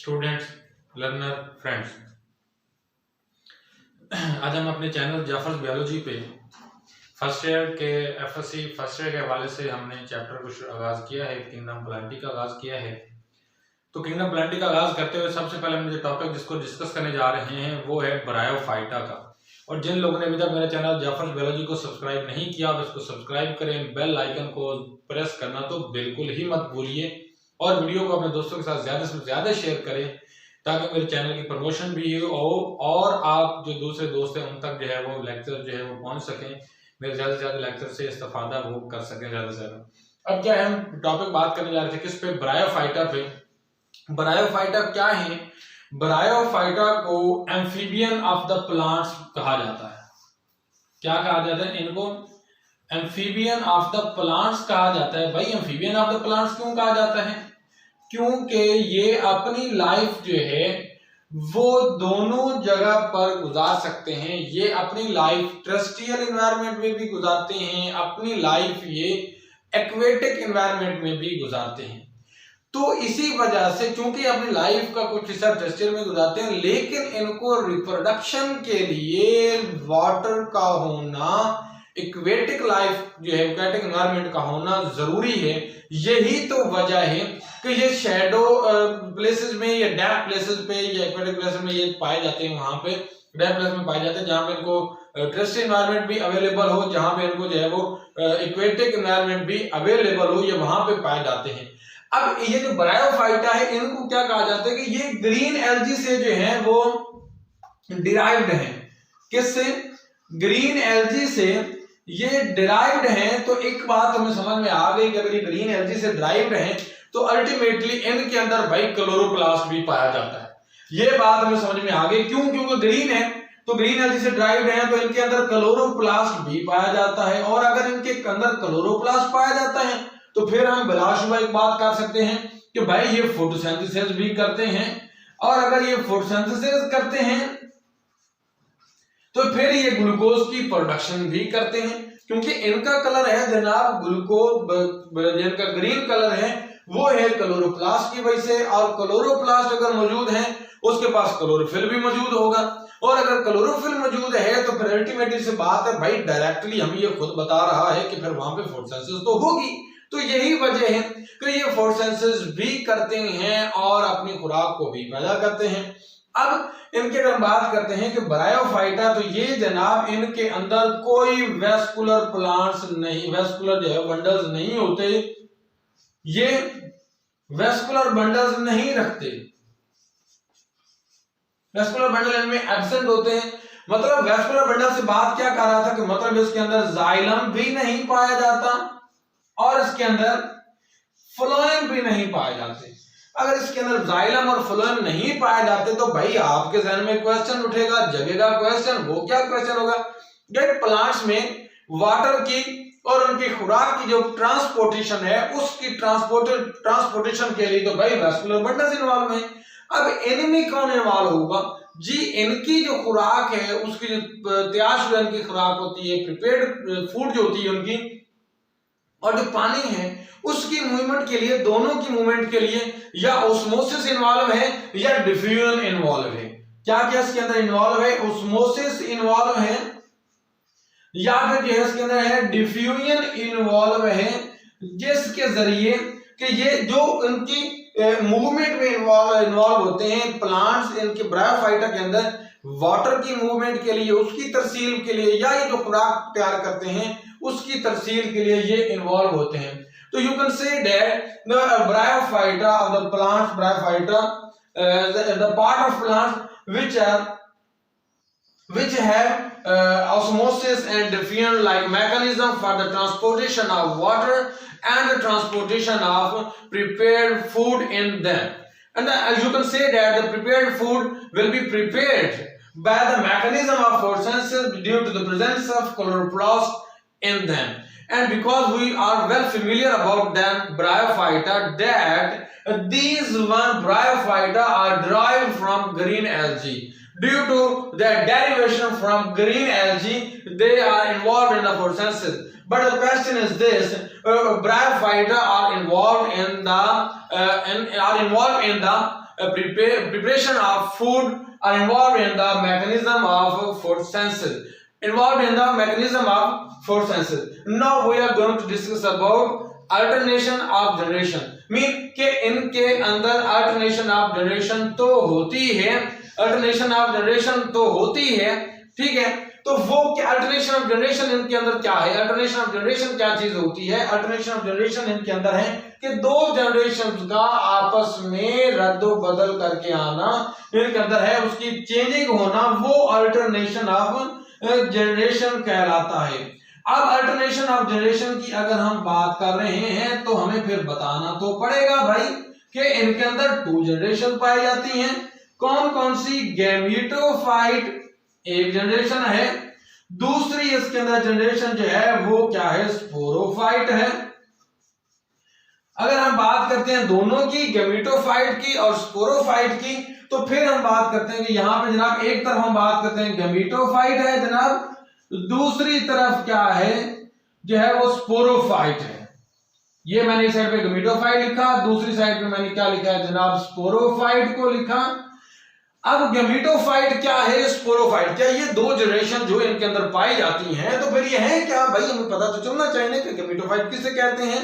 Students, learner, friends, आज हम अपने चैनल जाफर्स बायोलॉजी पे फर्स्ट ईयर के एफएससी फर्स्ट ईयर के हवाले से हमने चैप्टर को आगाज किया है, किंगडम प्लांटी का आगाज किया है। तो किंगडम प्लांटी का आगाज करते हुए सबसे पहले हम जो टॉपिक जिसको डिस्कस करने जा रहे हैं वो है ब्रायोफाइटा का। और जिन लोगों ने अभी तक मेरा चैनल जाफर्स बायोलॉजी को सब्सक्राइब नहीं किया आप इसको सब्सक्राइब करें, बेल आइकन को प्रेस करना तो बिल्कुल ही मत भूलिए और वीडियो को अपने दोस्तों के साथ ज्यादा से ज्यादा शेयर करें ताकि मेरे चैनल की प्रमोशन भी हो और आप जो दूसरे दोस्त हैं उन तक जो है वो लेक्चर जो है वो पहुंच सकें, मेरे ज्यादा से ज्यादा लेक्चर से इस्तेफादा वो कर सकें ज्यादा से ज्यादा। अब क्या है, हम टॉपिक बात करने जा रहे थे किस पे, ब्रायोफाइटा पे। ब्रायोफाइटा क्या है? ब्रायोफाइटा को एम्फीबियन ऑफ द प्लांट्स कहा जाता है। क्या कहा जाता है इनको? एम्फीबियन ऑफ द प्लांट्स कहा जाता है। भाई एम्फीबियन ऑफ द प्लांट्स क्यों कहा जाता है? क्योंकि ये अपनी लाइफ जो है वो दोनों जगह पर गुजार सकते हैं। ये अपनी लाइफ टेरेस्ट्रियल एनवायरनमेंट में भी गुजारते हैं, अपनी लाइफ ये एक्वेटिक एनवायरनमेंट में भी गुजारते हैं। तो इसी वजह से चूंकि अपनी लाइफ का कुछ हिस्सा टेरेस्ट्रियल में गुजारते हैं, लेकिन इनको रिप्रोडक्शन के लिए वाटर का होना, एक्वेटिक लाइफ जो है एक्वेटिक एनवायरनमेंट का होना जरूरी है। यही तो वजह है कि ये शैडो प्लेसेस में या डैम्प प्लेसेस पे या एक्वेटिक प्लेसेस में ये पाए जाते हैं। वहां पे डैम्प प्लेस में पाए जाते हैं जहां पे इनको टेरेस्ट्रियल एनवायरनमेंट भी अवेलेबल हो, जहां पे इनको जो है वो एक्वेटिक एनवायरनमेंट भी अवेलेबल हो, ये वहां पे पाए जाते हैं। अब ये जो ब्रायोफाइटा है इनको क्या कहा जाता है कि ये ग्रीन एल्गी से जो है वो डिराइव्ड है। किससे? ग्रीन एल्गी से ये डिराइव्ड हैं। तो एक बात हमें समझ में आ गई कि अगर ये ग्रीन एल्गी से डिराइव्ड हैं तो अल्टीमेटली इनके अंदर भाई क्लोरोप्लास्ट भी पाया जाता है। ये बात हमें समझ में आ गई। क्यों? क्योंकि ग्रीन है तो ग्रीन एल्गी से डिराइव्ड हैं तो इनके अंदर क्लोरोप्लास्ट भी पाया जाता है। और अगर इनके अंदर क्लोरोप्लास्ट पाया जाता है तो फिर हम बिलाशुबा एक बात कर सकते हैं कि भाई ये फोटोसिंथेसिस भी करते हैं। और अगर ये फोटोसिंथेसिस करते हैं तो फिर ये ग्लूकोज की प्रोडक्शन भी करते हैं, क्योंकि इनका कलर है जनाब ग्लूकोज, जिनका ग्रीन कलर है वो है क्लोरोप्लास्ट की वजह से। और क्लोरोप्लास्ट अगर मौजूद है उसके पास क्लोरोफिल भी मौजूद होगा। और अगर क्लोरोफिल मौजूद है तो फिर अल्टीमेटली से बात है भाई डायरेक्टली हम ये खुद बता रहा है कि फिर वहां पे फोटोसिंथेसिस तो होगी। तो यही वजह है कि ये फोटोसिंथेसिस भी करते हैं और अपनी खुराक को भी पैदा करते हैं। अब इनके अगर बात करते हैं कि ब्रायोफाइटा, तो ये जनाब इनके अंदर कोई वेस्कुलर प्लांट्स नहीं, वेस्कुलर जो है बंडल्स नहीं होते, ये वेस्कुलर बंडल्स नहीं रखते। वेस्कुलर बंडल इनमें एब्सेंट होते हैं। मतलब वेस्कुलर बंडल से बात क्या कर रहा था कि मतलब इसके अंदर जाइलम भी नहीं पाया जाता और इसके अंदर फ्लोएम भी नहीं पाए जाते। अगर इसके अंदर जाइलम और फ्लोएम नहीं पाए जाते तो भाई आपके जहन में क्वेश्चन उठेगा, जगेगा क्वेश्चन। वो क्या क्वेश्चन होगा? प्लांट्स में वाटर की और उनकी खुराक की जो ट्रांसपोर्टेशन है उसकी ट्रांसपोर्टेशन के लिए तो भाई वेस्कुलर बंडल्स इन्वॉल्व है। अब इनमें कौन इन्वॉल्व होगा जी? इनकी जो खुराक है उसकी जो तैयार इनकी खुराक होती है, प्रिपेयर्ड फूड जो होती है उनकी, और जो पानी है उसकी मूवमेंट के लिए, दोनों की मूवमेंट के लिए या ऑस्मोसिस इन्वॉल्व है या डिफ्यूजन इन्वॉल्व है। क्या क्या इसके अंदर इन्वॉल्व है? ऑस्मोसिस इन्वॉल्व है या फिर जो है इसके अंदर है डिफ्यूजन इन्वॉल्व है, जिसके जरिए कि ये जो इनकी मूवमेंट में इन्वॉल्व होते हैं प्लांट्स, इनके ब्रायोफाइटा के अंदर वाटर की मूवमेंट के लिए, उसकी तरसील के लिए, या ये जो खुराक तैयार करते हैं उसकी तरसील के लिए ये इन्वॉल्व होते हैं। तो you can say that the bryophyta of the plants, bryophyta the part of plants which have osmosis and diffusion like mechanism for the transportation of water and the transportation of prepared food in them. And you can say that the prepared food will be prepared by the mechanism of photosynthesis due to the presence of chloroplast in them. And because we are well familiar about them bryophyta, that these one bryophyta are derived from green algae. Due to their derivation from green algae, they are involved in the photosynthesis. But the question is this: bryophyta are involved in the preparation of food, are involved in the mechanism of photosynthesis. Involved in the mechanism of photosynthesis. Now we are going to discuss about alternation of generation. Mean के इनके अंदर alternation of generation तो होती है, alternation of generation तो होती है, ठीक है। तो वो क्या अल्टरनेशन ऑफ जनरेशन इनके अंदर क्या है? अल्टरनेशन ऑफ जनरेशन क्या चीज होती है? अल्टरनेशन ऑफ जनरेशन इनके अंदर है कि दो जनरेशन का आपस में रद्दो बदल करके आना इनके अंदर है, उसकी चेंजिंग होना, वो अल्टरनेशन ऑफ जनरेशन कहलाता है। अब अल्टरनेशन ऑफ जनरेशन की अगर हम बात कर रहे हैं तो हमें फिर बताना तो पड़ेगा भाई कि इनके अंदर टू जनरेशन पाई जाती हैं। कौन कौन सी? गैमेटोफाइट एक जनरेशन है, दूसरी इसके अंदर जनरेशन जो है वो क्या है? स्पोरोफाइट है। अगर हम बात करते हैं दोनों की, गैमेटोफाइट की और स्पोरोफाइट की, तो फिर हम बात करते हैं कि यहां पे जनाब एक तरफ हम बात करते हैं गैमेटोफाइट है जनाब, दूसरी तरफ क्या है जो है वो स्पोरोफाइट है। ये मैंने इस साइड पे गैमेटोफाइट लिखा, दूसरी साइड पे मैंने क्या लिखा है जनाब? स्पोरोफाइट को लिखा। अब गैमेटोफाइट क्या है, स्पोरोफाइट क्या? ये दो जनरेशन जो इनके अंदर पाई जाती हैं, तो फिर ये है क्या भाई? हमें पता तो चलना चाहिए कि गैमेटोफाइट किसे कहते हैं,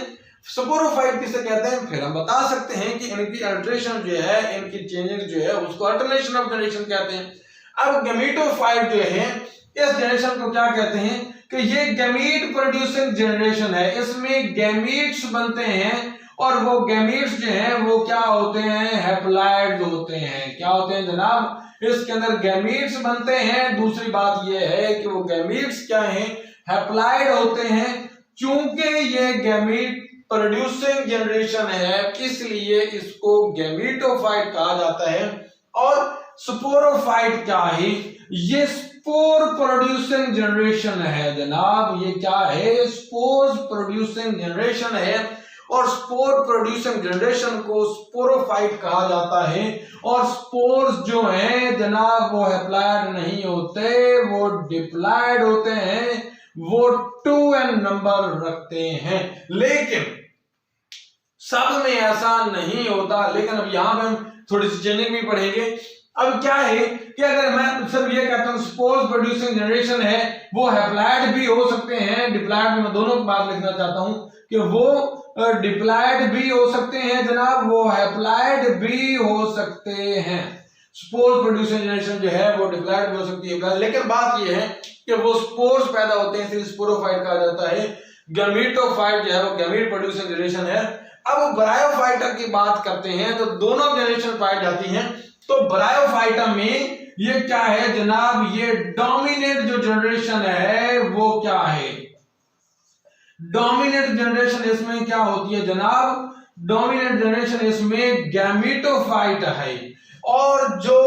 स्पोरोफाइट किसे कहते हैं। फिर हम बता सकते हैं कि इनकी अल्टरेशन जो है, इनकी चेंजिंग जो है, उसको अल्टरनेशन ऑफ जनरेशन कहते हैं। अब गैमेटोफाइट जो है इस जनरेशन को क्या कहते हैं कि ये गैमीट प्रोड्यूसिंग जनरेशन है। इसमें गैमीट्स बनते हैं और वो गैमीट्स जो हैं वो क्या होते हैं? हैप्लॉइड होते हैं। क्या होते हैं जनाब? इसके अंदर गैमीट्स बनते हैं। दूसरी बात ये है कि वो गैमीट्स क्या हैं? हैप्लॉइड होते हैं। चूंकि ये गैमीट प्रोड्यूसिंग जनरेशन है इसलिए इसको गैमेटोफाइट कहा जाता है। और स्पोरोफाइट क्या है? ये स्पोर प्रोड्यूसिंग जनरेशन है जनाब। ये क्या है? स्पोर्स प्रोड्यूसिंग जनरेशन है और स्पोर प्रोड्यूसिंग जनरेशन को स्पोरोफाइट कहा जाता है। और स्पोर्स जो हैं जनाब वो हैप्लॉइड नहीं होते, वो डिप्लॉइड होते हैं, वो 2n नंबर रखते हैं। लेकिन सब में ऐसा नहीं होता। लेकिन अब यहां पे हम थोड़ी सी चेंजिंग भी पढ़ेंगे। अब क्या है कि अगर मैं सिर्फ ये कहता हूं स्पोर्स प्रोड्यूसिंग जनरेशन है, वो हैप्लॉइड भी हो सकते हैं, डिप्लॉइड भी। मैं दोनों की बात लिखना चाहता हूं कि वो डिप्लॉइड भी हो सकते हैं जनाब, वो हैप्लॉइड भी हो सकते हैं। स्पोर्स प्रोड्यूसिंग जनरेशन जो है वो डिप्लॉइड भी हो सकती है। लेकिन बात ये है कि वो स्पोर्स पैदा होते हैं इसलिए स्पोरोफाइट कहा जाता है। गैमेटोफाइट जो है वो गैमीट प्रोड्यूसिंग जनरेशन है। अब ब्रायोफाइटा की बात करते हैं तो दोनों जनरेशन पाई जाती हैं। तो ब्रायोफाइटा में ये क्या है जनाब? ये डोमिनेंट जो जनरेशन है वो क्या है? डोमिनेंट जनरेशन इसमें क्या होती है जनाब? डोमिनेंट जनरेशन इसमें गैमेटोफाइट है। और जो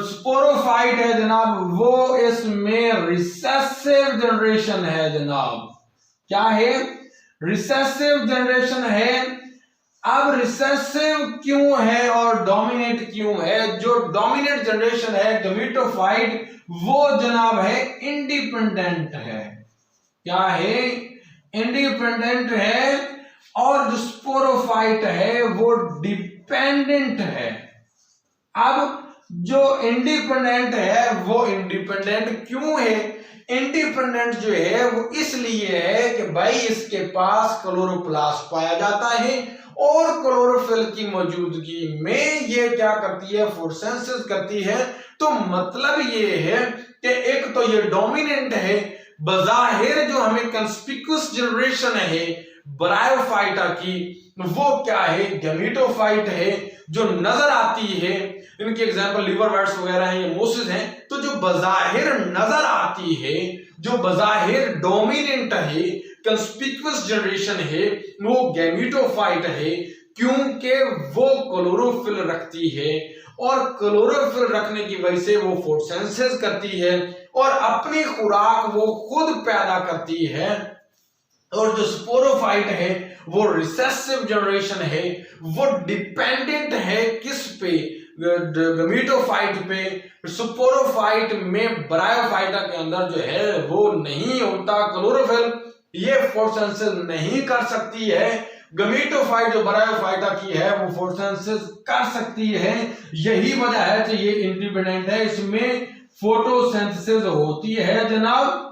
स्पोरोफाइट है जनाब वो इसमें रिसेसिव जनरेशन है जनाब। क्या है? रिसेसिव जनरेशन है। अब रिसेसिव क्यों है और डोमिनेट क्यों है? जो डोमिनेट जनरेशन है गैमेटोफाइट वो जनाब है इंडिपेंडेंट है। क्या है? इंडिपेंडेंट है। और जो स्पोरोफाइट है वो डिपेंडेंट है। अब जो इंडिपेंडेंट है वो इंडिपेंडेंट क्यों है? इंडिपेंडेंट जो है वो इसलिए है कि भाई इसके पास क्लोरोप्लास्ट पाया जाता है और क्लोरोफिल की मौजूदगी में ये क्या करती है? फोटोसिंथेसिस करती है। तो मतलब ये है कि एक तो ये डोमिनेंट है, बजाहिर जो हमें कंस्पिक्यूअस जनरेशन है ब्रायोफाइटा की वो क्या है? गैमेटोफाइट है जो नजर आती है। इनके एग्जांपल लिवरवर्ट्स वगैरह हैं, ये मोसिस हैं। तो जो बजाहिर नजर आती है, जो बजाहिर डोमिनेंट है, कंस्पिक्यूअस जनरेशन है, वो गैमेटोफाइट है क्योंकि वो क्लोरोफिल रखती है और क्लोरोफिल रखने की वजह से वो फोटोसिंथेसिस करती है और अपनी खुराक वो खुद पैदा करती है। और जो स्पोरोफाइट है वो रिसेसिव जनरेशन है, वो डिपेंडेंट है किस पे? गैमेटोफाइट पे। स्पोरोफाइट में ब्रायोफाइटा के अंदर जो है वो नहीं होता क्लोरोफिल। ये फोटोसिंथेसिस नहीं कर सकती है। गमीटोफाइट जो ब्रायोफाइटा की है वो फोटोसिंथेसिस कर सकती है। यही वजह है कि ये इंडिपेंडेंट है, इसमें फोटोसिंथेसिस होती है जनाब।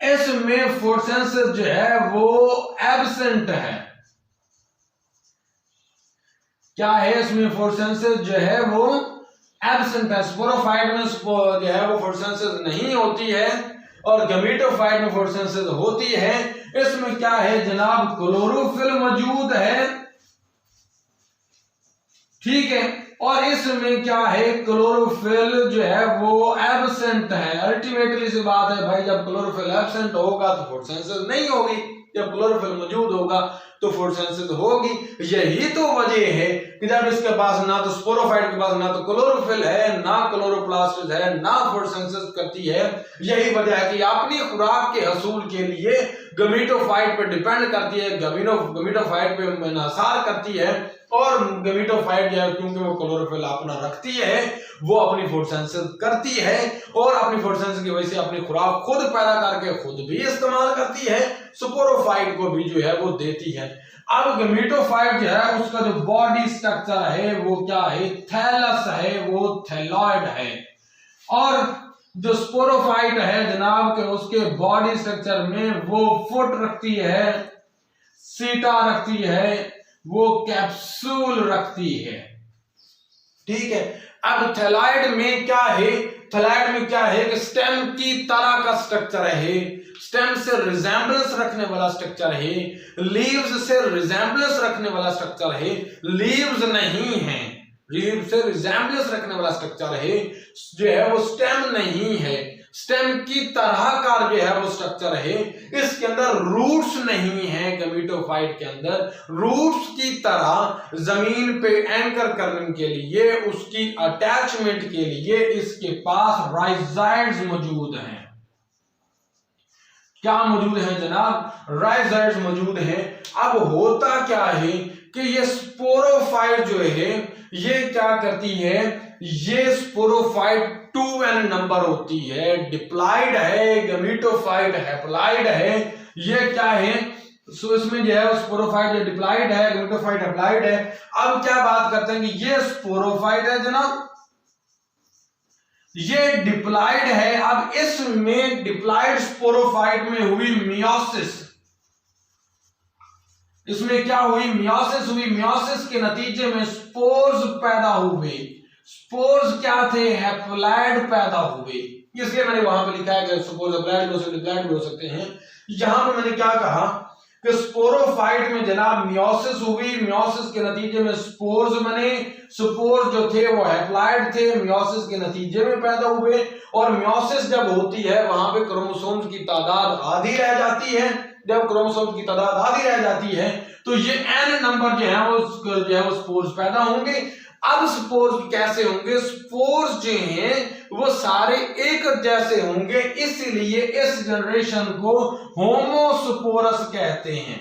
इसमें फोटोसिंथेसिस जो है वो एब्सेंट है। क्या है इसमें फोटोसिंथेसिस जो है वो एब्सेंट है। स्पोरोफाइट में जो है वो फोटोसिंथेसिस नहीं होती है और गमीटोफाइट में फोटोसिंथेसिस होती है। इसमें क्या है जनाब, क्लोरोफिल मौजूद है, ठीक है, और इसमें क्या है, क्लोरोफिल जो है वो एब्सेंट है। अल्टीमेटली सी बात है भाई, जब क्लोरोफिल एब्सेंट होगा तो फोटोसिंथेसिस नहीं होगी, जब क्लोरोफिल मौजूद होगा तो फोटोसिंथेसिस होगी। यही तो वजह है कि जब इसके पास ना तो स्पोरोफाइट के पास ना तो क्लोरोफिल है, ना क्लोरोप्लास्ट है, ना फोटोसिंथेसिस करती है। यही वजह है कि अपनी खुराक के हसूल के लिए गमीटोफाइट पे डिपेंड करती है, गमीटोफाइट पे इन्हिसार करती है। और गमीटोफाइट जो है क्योंकि वो क्लोरोफिल अपना रखती है, वो अपनी फोटोसिंथेसिस करती है और अपनी फोटोसिंथेसिस की वजह से अपनी खुराक खुद पैदा करके खुद भी इस्तेमाल करती है, स्पोरोफाइट को भी जो है वो देती है। अब गमीटोफाइट जो है उसका जो बॉडी स्ट्रक्चर है वो क्या है, थैलस है, वो थैलॉइड है। और जो स्पोरोफाइट है जनाब के उसके बॉडी स्ट्रक्चर में वो फुट रखती है, सीटा रखती है, वो कैप्सूल रखती है, ठीक है। अब थैलॉइड में क्या है, थैलॉइड में क्या है कि स्टेम की तरह का स्ट्रक्चर है, स्टेम से रिजेंबलेंस रखने वाला स्ट्रक्चर है, लीव्स से रिजेंबलेंस रखने वाला स्ट्रक्चर है, लीव्स नहीं है, लीव से रिजेंबलेंस रखने वाला स्ट्रक्चर है, जो है वो स्टेम नहीं है, स्टेम की तरह का जो है वो स्ट्रक्चर है। इसके अंदर रूट्स नहीं है, गमीटोफाइट के अंदर रूट्स की तरह जमीन पे एंकर करने के लिए, उसकी अटैचमेंट के लिए इसके पास राइजाइड्स मौजूद हैं। क्या मौजूद है जनाब, राइजाइड्स मौजूद हैं। अब होता क्या है कि ये स्पोरोफाइट जो है ये क्या करती है, ये स्पोरोफाइट 2n नंबर होती है, डिप्लॉइड है, गमीटोफाइट हैप्लॉइड है। ये क्या है, सो इसमें जो है स्पोरोफाइट जो डिप्लॉइड है, गमीटोफाइट हैप्लॉइड है। अब क्या बात करते हैं कि ये स्पोरोफाइट है जनाब, ये डिप्लॉइड है। अब इसमें डिप्लॉइड स्पोरोफाइट में हुई मियोसिस, इसमें क्या हुई, मियोसिस हुई। मियोसिस के नतीजे में स्पोर्स पैदा हुए। स्पोर्स क्या थे, हैप्लॉइड पैदा हुए, इसलिए मैंने वहां पे लिखा है कि सपोज हैप्लॉइड हो सकते, डिप्लॉइड भी हो सकते हैं। यहां पे मैंने क्या कहा कि स्पोरोफाइट में जनाब मियोसिस हुई, मियोसिस के नतीजे में स्पोर्स बने, स्पोर्स जो थे वो हैप्लॉइड थे, मियोसिस के नतीजे में पैदा हुए। और मियोसिस जब होती है वहां पे क्रोमोसोम्स की तादाद आधी रह जाती है। जब क्रोमोसोम्स की तादाद आधी रह जाती है तो ये n नंबर जो है वो स्पोर्स पैदा होंगे। अब स्पोर्स कैसे होंगे, स्पोर्स जो हैं वो सारे एक जैसे होंगे, इसलिए इस जनरेशन को होमोस्पोरस कहते हैं।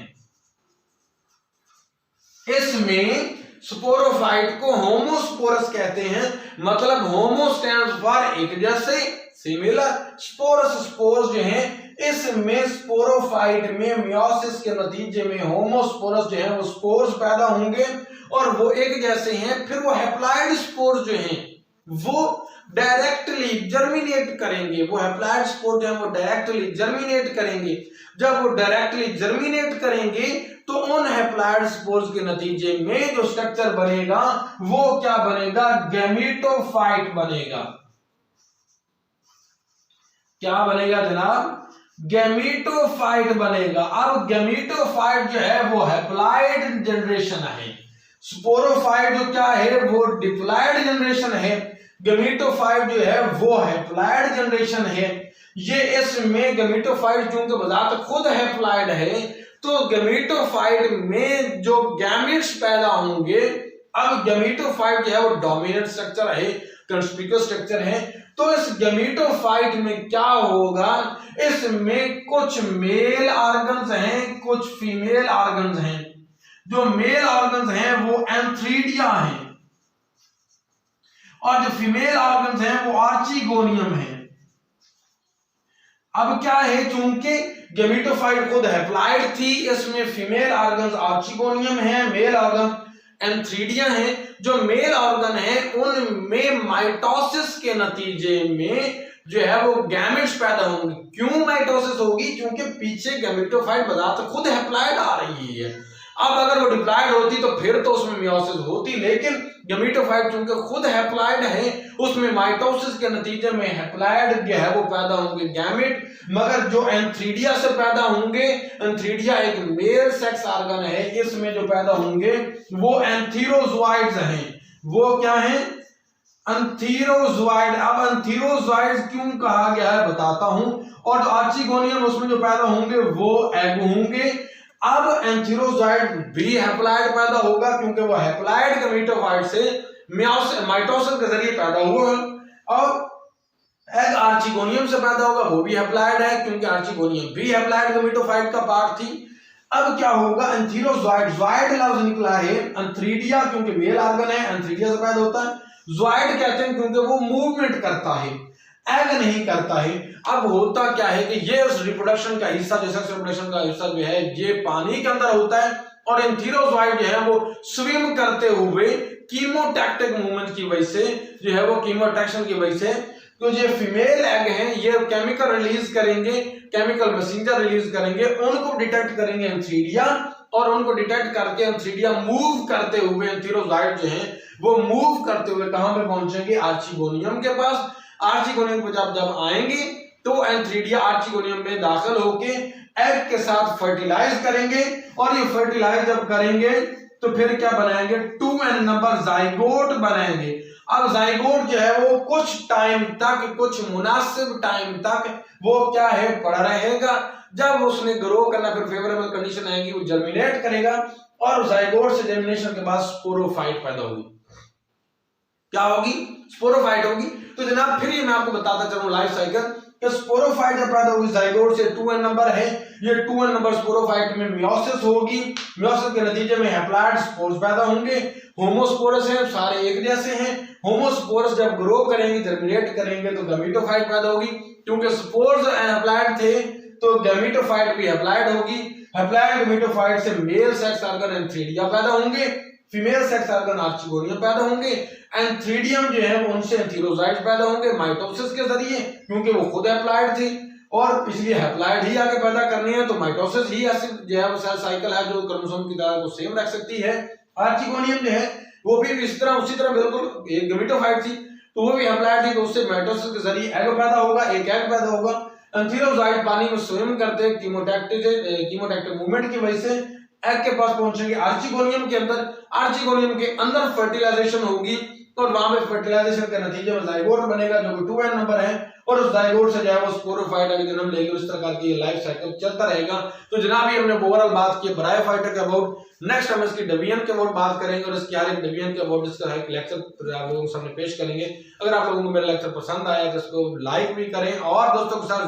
इसमें स्पोरोफाइट को होमोस्पोरस कहते हैं, मतलब होमो स्टैंड्स फॉर एक जैसे, सिमिलर, स्पोरस स्पोर्स जो है इसमें स्पोरोफाइट में मियोसिस के नतीजे में होमोस्पोरस जो है वो स्पोर्स पैदा होंगे और वो एक जैसे हैं। फिर वो हैप्लॉइड स्पोर्स जो हैं वो डायरेक्टली जर्मिनेट करेंगे, वो हैप्लॉइड स्पोर्स जो है वो डायरेक्टली जर्मिनेट करेंगे। जब वो डायरेक्टली जर्मिनेट करेंगे तो उन हैप्लॉइड स्पोर्स के नतीजे में जो स्ट्रक्चर बनेगा वो क्या बनेगा, गैमीटोफाइट बनेगा। क्या बनेगा जनाब, गैमीटोफाइट बनेगा। अब गैमीटोफाइट जो है वो हैप्लॉइड जनरेशन है, स्पोरोफाइट जो क्या है वो डिप्लॉइड जनरेशन है, गैमीटोफाइट जो है वो हैप्लॉइड जनरेशन है। ये इसमें गैमीटोफाइट चूंकि बजात खुद हैप्लॉइड है तो गैमीटोफाइट में जो गैमीट्स पैदा होंगे, अब गैमीटोफाइट जो है वो डोमिनेंट स्ट्रक्चर है, कंस्पिकुअस स्ट्रक्चर है। तो इस गैमीटोफाइट में क्या होगा, इसमें कुछ मेल ऑर्गन्स हैं, कुछ फीमेल ऑर्गन्स हैं। जो मेल ऑर्गन्स हैं वो एंथ्रीडिया हैं और जो फीमेल ऑर्गन्स हैं वो आर्चिगोनियम हैं। अब क्या है, चूंकि गेमेटोफाइट खुद हैप्लॉइड थी, इसमें फीमेल ऑर्गन्स आर्चिगोनियम है, मेल ऑर्गन एंथ्रीडिया है। जो मेल ऑर्गन है उनमें माइटोसिस के नतीजे में जो है वो गैमेट्स पैदा होंगे। क्यों माइटोसिस होगी? क्योंकि पीछे गैमेटोफाइट पदार्थ खुद हैप्लॉइड आ रही है। अब अगर वो डिप्लॉइड होती तो फिर तो उसमें मियोसिस होती, लेकिन गैमेटोफाइट चूंकि खुद हैप्लॉइड है, उसमें माइटोसिस के नतीजे में हैप्लॉइड जो है वो पैदा होंगे गैमेट। मगर जो एंथ्रीडिया से पैदा होंगे, एंथ्रीडिया एक मेल सेक्स ऑर्गन है, इसमें जो पैदा होंगे वो एंथीरोजोइड्स हैं। वो क्या है? एंथीरोजोइड। अब एंथीरोजोइड्स क्यों कहा गया है बताता हूं। और जो आर्चिगोनियम उसमें जो पैदा होंगे वो एग होंगे। अब एंथीरोजोइड भी हैप्लॉइड पैदा होगा, क्योंकि वो हैप्लॉइड गैमेटोफाइट से माइटोसिस के जरिए पैदा हुआ है। और एग आर्चिगोनियम से पैदा होगा, वो भी हैप्लॉइड है, क्योंकि आर्चिगोनियम भी हैप्लॉइड गैमेटोफाइट का पार्ट थी। अब क्या होगा? एंथीरोजोइड, जोइड लफ्ज निकला है एंथ्रीडिया, क्योंकि मेल ऑर्गन है, एंथ्रीडिया से पैदा होता है। जोइड कहते हैं क्योंकि वो मूवमेंट करता है, एग नहीं करता है। अब होता क्या है कि ये उस रिप्रोडक्शन का हिस्सा, जो सेक्स रिप्रोडक्शन का हिस्सा जो है, ये पानी के अंदर होता है। और एंथीरोजोइड जो है वो स्विम करते हुए कीमोटैक्टिक मूवमेंट की वजह से जो है वो कीमोटैक्शन की वजह से, तो ये फीमेल एग हैं, ये केमिकल रिलीज करेंगे, केमिकल मैसेंजर रिलीज करेंगे, उनको डिटेक्ट करेंगे एंथ्रीडिया, और उनको डिटेक्ट करके एंथ्रीडिया मूव करते हुए, एंथीरोजोइड जो हैं वो मूव करते हुए कहां पे पहुंचेंगे? आर्चिगोनियम के पास। आर्चिगोनियम पे जब आएंगे तो एंथ्रीडिया आर्चिगोनियम में दाखिल होके एग के साथ फर्टिलाइज करेंगे, और ये फर्टिलाइज जब करेंगे तो फिर क्या बनाएंगे? 2n नंबर जाइगोट बनाएंगे। अब जाइगोट जो है वो कुछ टाइम तक, कुछ मुनासिब टाइम तक वो क्या है? पड़ा रहेगा। जब उसने ग्रो करना, फिर फेवरेबल कंडीशन आएगी, वो जर्मिनेट करेगा, और जाइगोट से जर्मिनेशन के बाद स्पोरोफाइट पैदा होगी। क्या होगी? स्पोरोफाइट होगी। तो जनाब फिर ये मैं आपको बताता चलूं लाइफ साइकिल कि स्पोरोफाइट जब पैदा होगी जाइगोट से, 2n नंबर है, ये 2n नंबर स्पोरोफाइट में मियोसिस होगी। मियोसिस के नतीजे में हैप्लॉइड स्पोर्स पैदा होंगे। होमोस्पोरस है, सारे एक जैसे हैं। होमोस्पोरस जब ग्रो करेंगे, जर्मिनेट करेंगे, तो गैमेटोफाइट पैदा होगी। क्योंकि स्पोर्स हैप्लॉइड थे तो गैमेटोफाइट भी हैप्लॉइड होगी। हैप्लॉइड गैमेटोफाइट से मेल सेक्स ऑर्गन एंथ्रीडिया पैदा होंगे, फीमेल सेक्स ऑर्गन आर्चिगोनियम पैदा होंगे। एंथ्रीडियम जो है वो उनसे एंथीरोजोइड्स पैदा होंगे माइटोसिस के जरिए, क्योंकि वो खुद हैप्लॉइड थी, और इसलिए हैप्लॉइड ही आगे पैदा करनी है, तो माइटोसिस ही ऐसी जो है वो सेल साइकिल है जो क्रोमोसोम की तरह को सेम रख सकती है। आर्चिगोनियम जो है वो भी इस तरह उसी तरह बिल्कुल एक गैमेटोफाइट थी, तो वो भी हैप्लॉइड थी, तो उससे माइटोसिस के जरिए एग पैदा होगा, एक एग पैदा होगा। एंथीरोजोइड पानी में स्विम करते कीमोटैक्टिक मूवमेंट की वजह से एग के पास पहुंचेंगे आर्चिगोनियम के अंदर। आर्चिगोनियम के अंदर फर्टिलाइजेशन होगी, और वहां पे फर्टिलाइजेशन के नतीजे में जाइगोट बनेगा, जो कि 2n नंबर है, और उस जाइगोट से जो है वो स्पोरोफाइट आगे जन्म लेगी। इस तरह की लाइफ साइकिल चलता रहेगा। तो जनाब ये हमने ओवरऑल बात की ब्रायोफाइटा के अबाउट। नेक्स्ट हम इसकी डेवियन के अबाउट बात करेंगे, और इसके हर एक डेवियन के अबाउट इसका एक लेक्चर आप लोगों के सामने पेश करेंगे। अगर आप लोगों को मेरा लेक्चर पसंद आया तो इसको लाइक भी करें, और दोस्तों के साथ